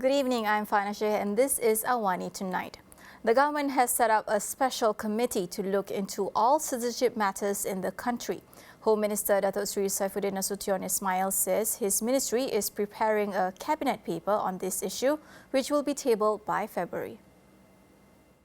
Good evening, I'm Fanashe and this is AWANI Tonight. The government has set up a special committee to look into all citizenship matters in the country. Home Minister Datuk Seri Saifuddin Nasution Ismail says his ministry is preparing a cabinet paper on this issue, which will be tabled by February.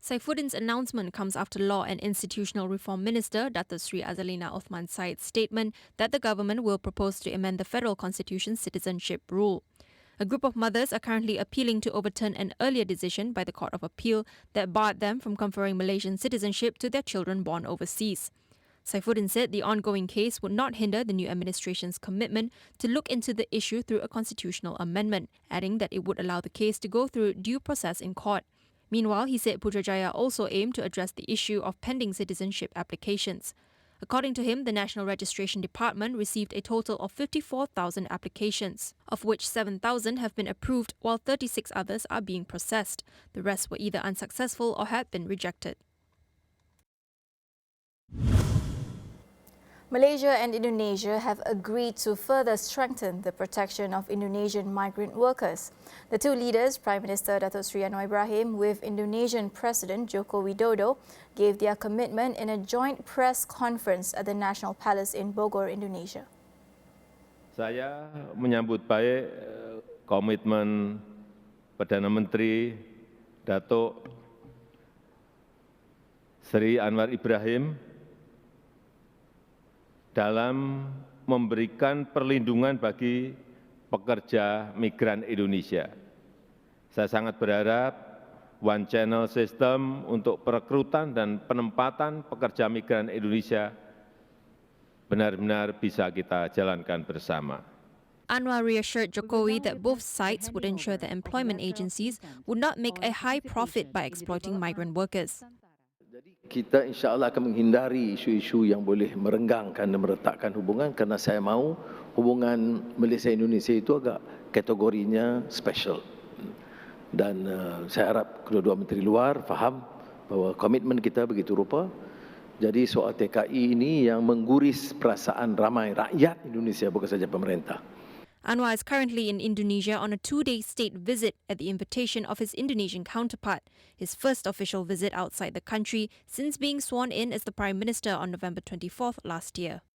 Saifuddin's announcement comes after Law and Institutional Reform Minister Datuk Seri Azalina Othman Said's statement that the government will propose to amend the Federal Constitution's citizenship rule. A group of mothers are currently appealing to overturn an earlier decision by the Court of Appeal that barred them from conferring Malaysian citizenship to their children born overseas. Saifuddin said the ongoing case would not hinder the new administration's commitment to look into the issue through a constitutional amendment, adding that it would allow the case to go through due process in court. Meanwhile, he said Putrajaya also aimed to address the issue of pending citizenship applications. According to him, the National Registration Department received a total of 54,000 applications, of which 7,000 have been approved while 36 others are being processed. The rest were either unsuccessful or had been rejected. Malaysia and Indonesia have agreed to further strengthen the protection of Indonesian migrant workers. The two leaders, Prime Minister Datuk Seri Anwar Ibrahim with Indonesian President Joko Widodo, gave their commitment in a joint press conference at the National Palace in Bogor, Indonesia. Saya menyambut baik komitmen Perdana Menteri Datuk Seri Anwar Ibrahim dalam memberikan perlindungan bagi pekerja migran Indonesia. Saya sangat berharap one channel system untuk perekrutan dan penempatan pekerja migran Indonesia benar-benar bisa kita jalankan bersama. Anwar reassured Jokowi that both sides would ensure that employment agencies would not make a high profit by exploiting migrant workers. Kita insya-Allah akan menghindari isu-isu yang boleh merenggangkan dan meretakkan hubungan kerana saya mahu hubungan Malaysia-Indonesia itu agak kategorinya special. Dan saya harap kedua-dua menteri luar faham bahawa komitmen kita begitu rupa. Jadi soal TKI ini yang mengguris perasaan ramai rakyat Indonesia bukan saja pemerintah. Anwar is currently in Indonesia on a 2-day state visit at the invitation of his Indonesian counterpart, his first official visit outside the country since being sworn in as the Prime Minister on November 24th last year.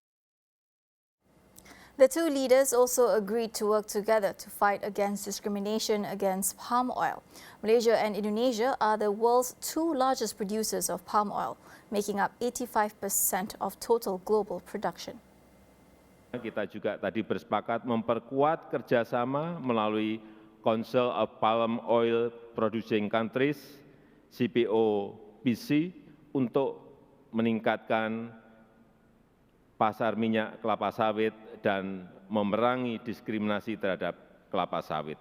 The two leaders also agreed to work together to fight against discrimination against palm oil. Malaysia and Indonesia are the world's two largest producers of palm oil, making up 85% of total global production. Kita juga tadi bersepakat memperkuat kerjasama melalui Council of Palm Oil Producing Countries, CPOPC, untuk meningkatkan pasar minyak kelapa sawit dan memerangi diskriminasi terhadap kelapa sawit.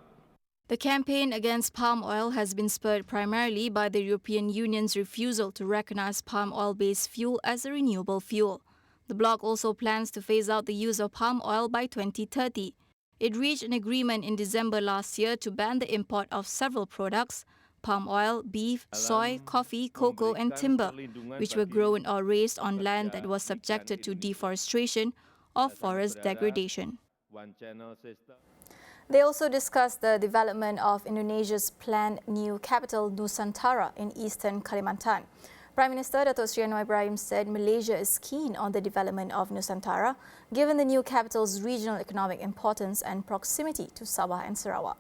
The campaign against palm oil has been spurred primarily by the European Union's refusal to recognize palm oil-based fuel as a renewable fuel. The bloc also plans to phase out the use of palm oil by 2030. It reached an agreement in December last year to ban the import of several products, palm oil, beef, soy, coffee, cocoa and timber, which were grown or raised on land that was subjected to deforestation or forest degradation. They also discussed the development of Indonesia's planned new capital Nusantara in eastern Kalimantan. Prime Minister Datuk Seri Anwar Ibrahim said Malaysia is keen on the development of Nusantara, given the new capital's regional economic importance and proximity to Sabah and Sarawak.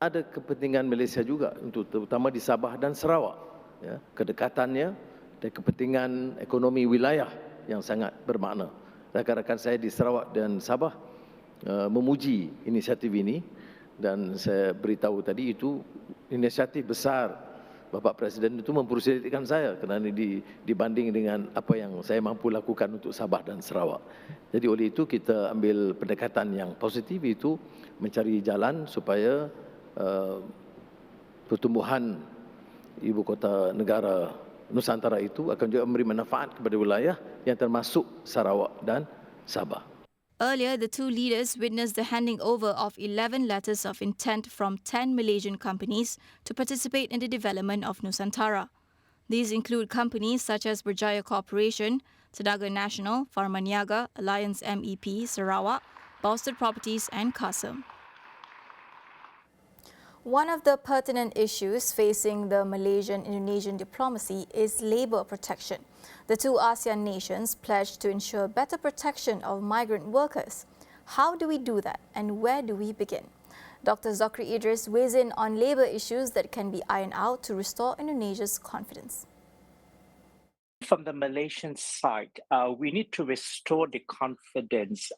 Ada kepentingan Malaysia juga untuk terutama di Sabah dan Sarawak, ya, kedekatannya dan kepentingan ekonomi wilayah yang sangat bermakna. Rakan-rakan saya di Sarawak dan Sabah memuji inisiatif ini dan saya beritahu tadi itu inisiatif besar Bapak Presiden itu mempersilitkan saya kerana dibanding dengan apa yang saya mampu lakukan untuk Sabah dan Sarawak. Jadi oleh itu kita ambil pendekatan yang positif itu mencari jalan supaya pertumbuhan ibu kota negara Nusantara itu akan juga memberi manfaat kepada wilayah yang termasuk Sarawak dan Sabah. Earlier, the two leaders witnessed the handing over of 11 letters of intent from 10 Malaysian companies to participate in the development of Nusantara. These include companies such as Berjaya Corporation, Tenaga Nasional, Pharmaniaga, Alliance MEP, Sarawak, Bolstead Properties and Kasem. One of the pertinent issues facing the Malaysian-Indonesian diplomacy is labour protection. The two ASEAN nations pledged to ensure better protection of migrant workers. How do we do that and where do we begin? Dr. Zokri Idris weighs in on labour issues that can be ironed out to restore Indonesia's confidence. From the Malaysian side, we need to restore the confidence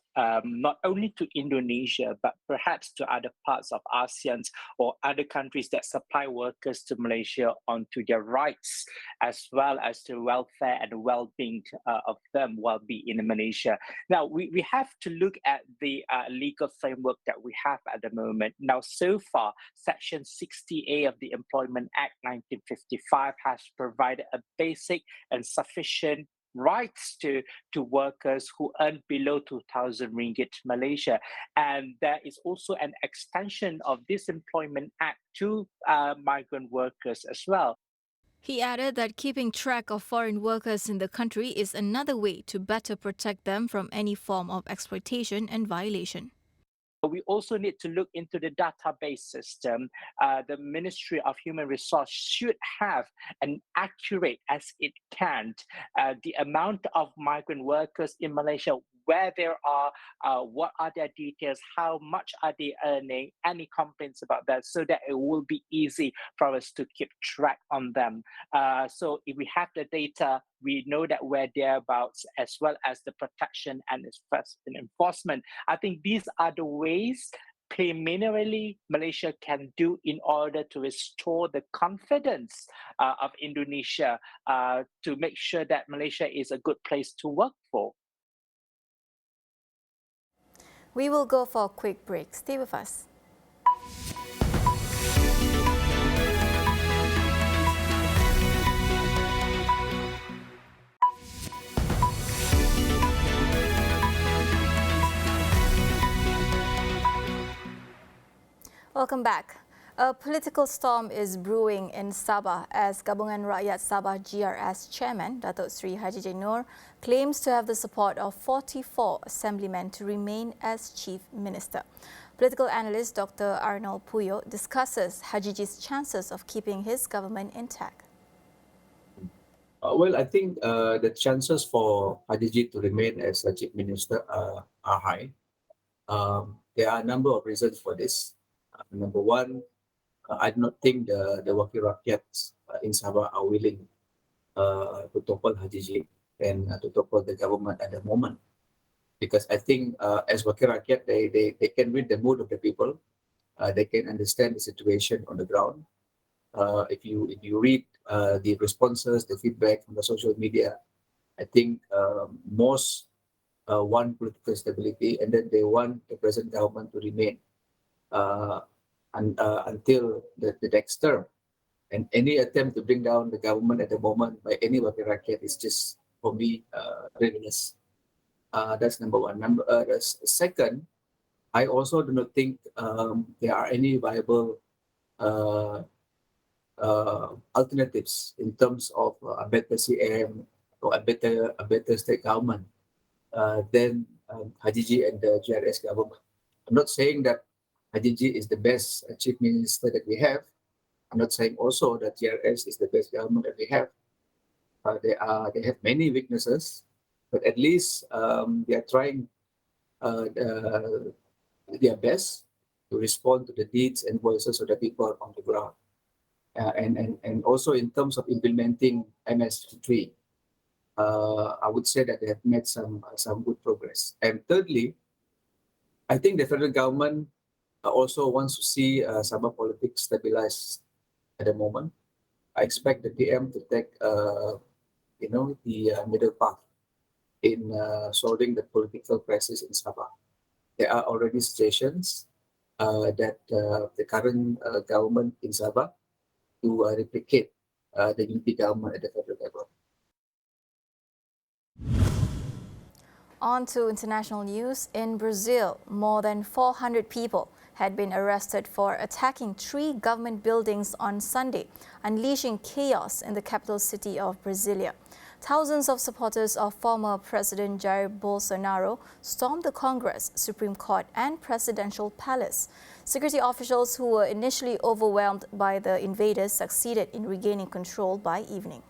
not only to Indonesia, but perhaps to other parts of ASEAN or other countries that supply workers to Malaysia onto their rights, as well as the welfare and well-being of them while being in Malaysia. Now, we have to look at the legal framework that we have at the moment. Now, so far, Section 60A of the Employment Act 1955 has provided a basic and sufficient rights to workers who earn below 2,000 ringgit Malaysia. And there is also an extension of this Employment Act to migrant workers as well. He added that keeping track of foreign workers in the country is another way to better protect them from any form of exploitation and violation. We also need to look into the database system. The Ministry of Human Resources should have an accurate as it can the amount of migrant workers in Malaysia, where there are, what are their details, how much are they earning, any complaints about that, so that it will be easy for us to keep track on them. So if we have the data, we know that we're thereabouts, as well as the protection and enforcement. I think these are the ways preliminarily Malaysia can do in order to restore the confidence of Indonesia to make sure that Malaysia is a good place to work for. We will go for a quick break. Stay with us. Welcome back. A political storm is brewing in Sabah as Gabungan Rakyat Sabah GRS Chairman Datuk Sri Hajiji claims to have the support of 44 assemblymen to remain as Chief Minister. Political analyst Dr. Arnold Puyo discusses Hajiji's chances of keeping his government intact. Well, I think the chances for Hajiji to remain as a Chief Minister are high. There are a number of reasons for this. Number one, I do not think the Wakil Rakyat in Sabah are willing to topple Hajiji and to topple the government at the moment. Because I think as Wakil Rakyat, they can read the mood of the people. They can understand the situation on the ground. If you read the responses, the feedback from the social media, I think most want political stability, and then they want the present government to remain until the next term. And any attempt to bring down the government at the moment by any Wakil Rakyat is just, for me, meaningless. That's number one. Second, I also do not think there are any viable alternatives in terms of a better CM or a better state government than Hajiji and the GRS government. I'm not saying that Hajiji is the best chief minister that we have. I'm not saying also that GRS is the best government that we have. They have many weaknesses, but at least they are trying their best to respond to the needs and voices of the people on the ground. And also in terms of implementing MS3, I would say that they have made some good progress. And thirdly, I think the federal government also wants to see Sabah politics stabilized at the moment. I expect the PM to take, the middle path in solving the political crisis in Sabah. There are already suggestions that the current government in Sabah to replicate the unity government at the federal level. On to international news. In Brazil, more than 400 people had been arrested for attacking 3 government buildings on Sunday, unleashing chaos in the capital city of Brasilia. Thousands of supporters of former President Jair Bolsonaro stormed the Congress, Supreme Court and Presidential Palace. Security officials who were initially overwhelmed by the invaders succeeded in regaining control by evening.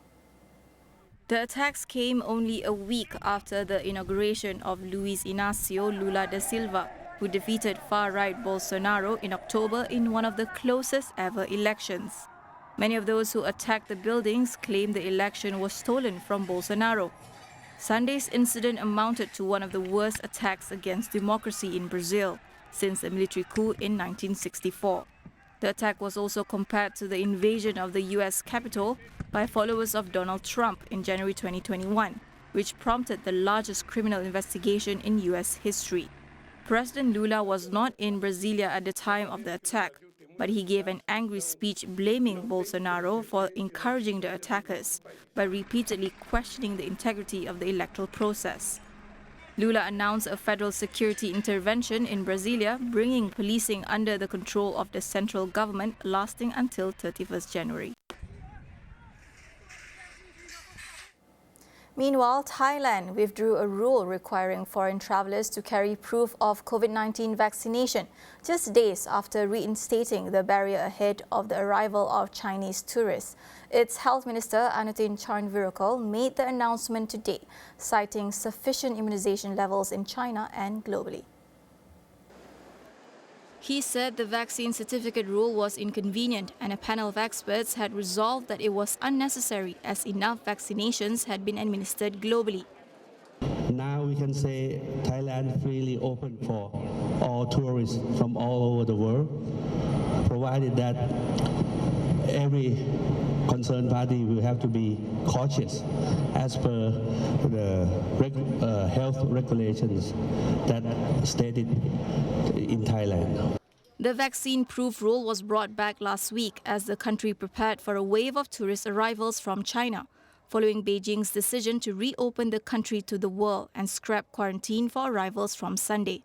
The attacks came only a week after the inauguration of Luiz Inácio Lula da Silva, who defeated far-right Bolsonaro in October in one of the closest ever elections. Many of those who attacked the buildings claimed the election was stolen from Bolsonaro. Sunday's incident amounted to one of the worst attacks against democracy in Brazil since the military coup in 1964. The attack was also compared to the invasion of the US Capitol by followers of Donald Trump in January 2021, which prompted the largest criminal investigation in US history. President Lula was not in Brasilia at the time of the attack, but he gave an angry speech blaming Bolsonaro for encouraging the attackers by repeatedly questioning the integrity of the electoral process. Lula announced a federal security intervention in Brasilia, bringing policing under the control of the central government, lasting until 31st January. Meanwhile, Thailand withdrew a rule requiring foreign travellers to carry proof of COVID-19 vaccination just days after reinstating the barrier ahead of the arrival of Chinese tourists. Its Health Minister Anutin Charnvirakul made the announcement today, citing sufficient immunization levels in China and globally. He said the vaccine certificate rule was inconvenient and a panel of experts had resolved that it was unnecessary as enough vaccinations had been administered globally. Now we can say Thailand freely open for all tourists from all over the world, provided that every concerned party will have to be cautious as per the health regulations that stated in Thailand. The vaccine-proof rule was brought back last week as the country prepared for a wave of tourist arrivals from China, following Beijing's decision to reopen the country to the world and scrap quarantine for arrivals from Sunday.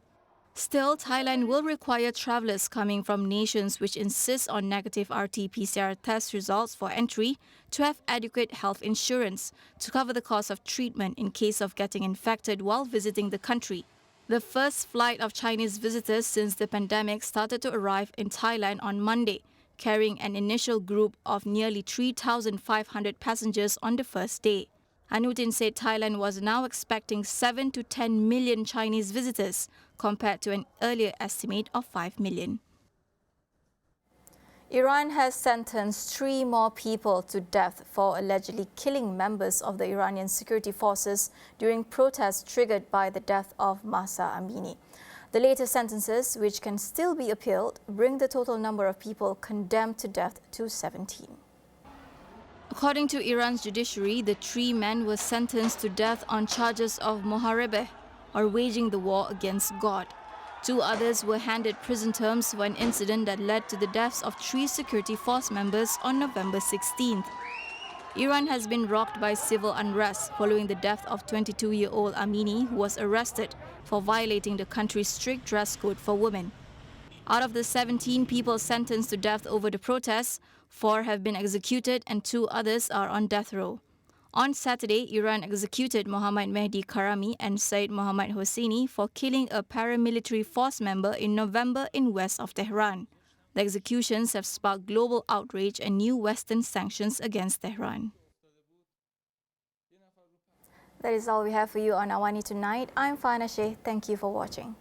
Still, Thailand will require travellers coming from nations which insist on negative RT-PCR test results for entry to have adequate health insurance to cover the cost of treatment in case of getting infected while visiting the country. The first flight of Chinese visitors since the pandemic started to arrive in Thailand on Monday, carrying an initial group of nearly 3,500 passengers on the first day. Anutin said Thailand was now expecting 7 to 10 million Chinese visitors, compared to an earlier estimate of 5 million. Iran has sentenced 3 more people to death for allegedly killing members of the Iranian security forces during protests triggered by the death of Mahsa Amini. The latest sentences, which can still be appealed, bring the total number of people condemned to death to 17. According to Iran's judiciary, the 3 men were sentenced to death on charges of moharebeh, or waging the war against God. 2 others were handed prison terms for an incident that led to the deaths of 3 security force members on November 16th. Iran has been rocked by civil unrest following the death of 22-year-old Amini, who was arrested for violating the country's strict dress code for women. Out of the 17 people sentenced to death over the protests, 4 have been executed and 2 others are on death row. On Saturday, Iran executed Mohammad Mehdi Karami and Said Mohammad Hosseini for killing a paramilitary force member in November in west of Tehran. The executions have sparked global outrage and new Western sanctions against Tehran. That is all we have for you on Awani tonight. I'm Fana Sheikh. Thank you for watching.